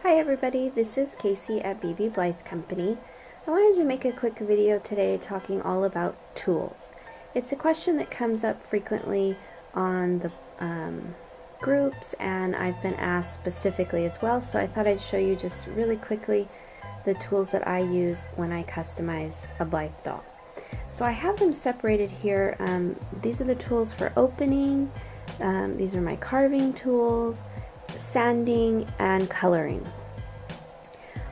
Hi everybody, this is Casey at Blythe Company. I wanted to make a quick video today talking all about tools. It's a question that comes up frequently on the groups, and I've been asked specifically as well, so I thought I'd show you just really quickly the tools that I use when I customize a Blythe doll. So I have them separated here. These are the tools for opening, these are my carving tools, sanding, and coloring.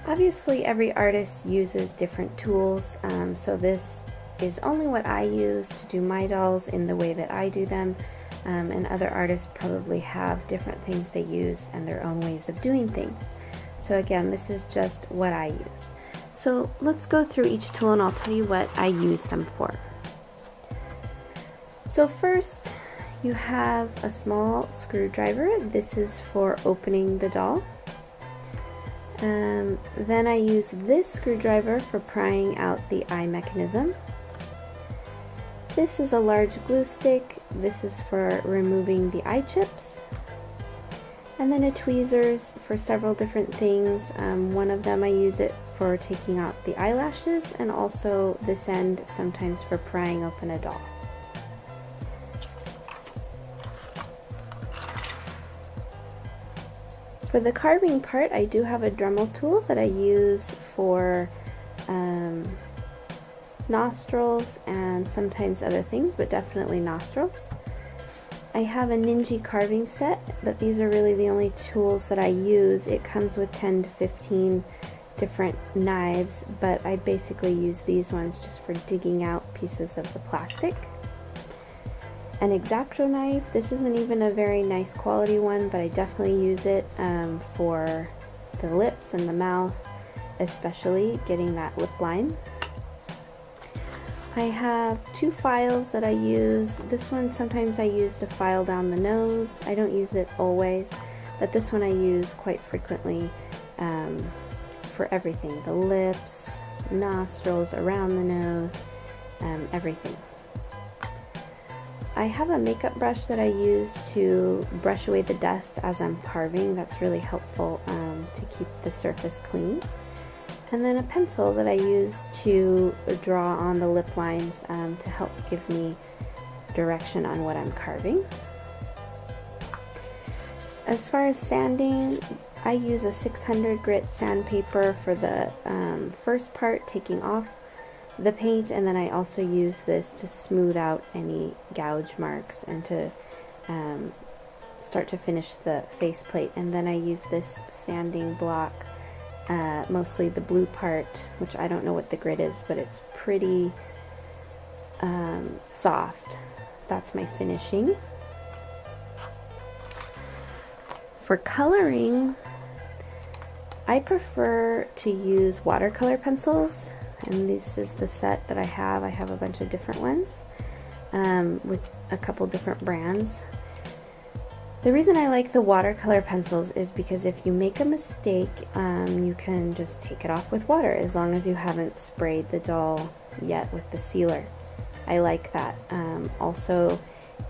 Obviously every artist uses different tools, so this is only what I use to do my dolls in the way that I do them, and other artists probably have different things they use and their own ways of doing things. So again, this is just what I use. So let's go through each tool and I'll tell you what I use them for. So first you have a small screwdriver. This is for opening the doll. Then I use this screwdriver for prying out the eye mechanism. This is a large glue stick. This is for removing the eye chips. And then a tweezers for several different things. One of them I use it for taking out the eyelashes, and also this end sometimes for prying open a doll. For the carving part, I do have a Dremel tool that I use for nostrils and sometimes other things, but definitely nostrils. I have a Ninja carving set, but these are really the only tools that I use. It comes with 10 to 15 different knives, but I basically use these ones just for digging out pieces of the plastic. An X-Acto knife. This isn't even a very nice quality one, but I definitely use it for the lips and the mouth, especially getting that lip line. I have two files that I use. This one sometimes I use to file down the nose. I don't use it always, but this one I use quite frequently for everything. The lips, nostrils, around the nose, everything. I have a makeup brush that I use to brush away the dust as I'm carving. That's really helpful to keep the surface clean. And then a pencil that I use to draw on the lip lines to help give me direction on what I'm carving. As far as sanding, I use a 600 grit sandpaper for the first part, taking off the paint, and then I also use this to smooth out any gouge marks and to start to finish the faceplate. And then I use this sanding block, mostly the blue part, which I don't know what the grit is, but it's pretty soft. That's my finishing. For coloring, I prefer to use watercolor pencils, and this is the set that I have. I have a bunch of different ones with a couple different brands. The reason I like the watercolor pencils is because if you make a mistake, you can just take it off with water as long as you haven't sprayed the doll yet with the sealer. I like that. Also,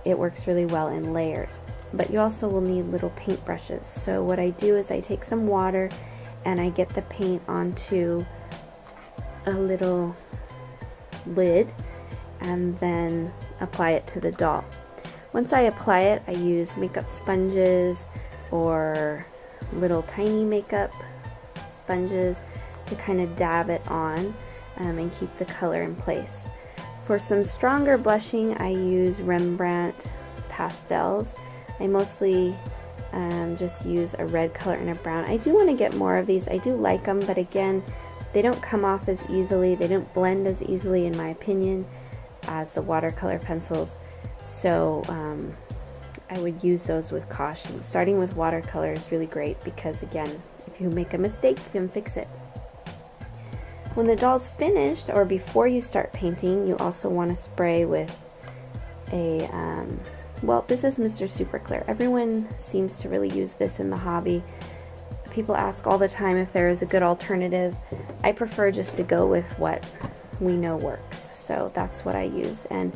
it works really well in layers. But you also will need little paint brushes. So what I do is I take some water and I get the paint onto a little lid and then apply it to the doll. Once I apply it, I use makeup sponges or little tiny makeup sponges to kind of dab it on and keep the color in place. For some stronger blushing, I use Rembrandt pastels. I mostly just use a red color and a brown. I do want to get more of these. I do like them, but again, they don't come off as easily. They don't blend as easily, in my opinion, as the watercolor pencils. So I would use those with caution. Starting with watercolor is really great because, again, if you make a mistake, you can fix it. When the doll's finished, or before you start painting, you also want to spray with a, well, this is Mr. Super Clear. Everyone seems to really use this in the hobby. People ask all the time if there is a good alternative. I prefer just to go with what we know works. So that's what I use. And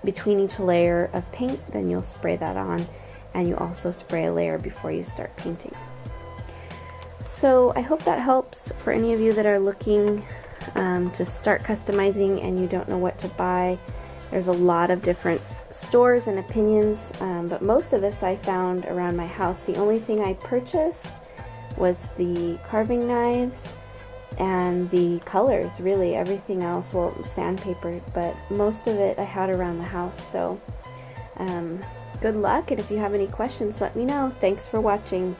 between each layer of paint, then you'll spray that on, and you also spray a layer before you start painting. So I hope that helps for any of you that are looking to start customizing and you don't know what to buy. There's a lot of different stores and opinions, but most of this I found around my house. The only thing I purchased was the carving knives and the colors, really. Everything else, well, sandpaper, but most of it I had around the house. So good luck, and if you have any questions, let me know. Thanks for watching.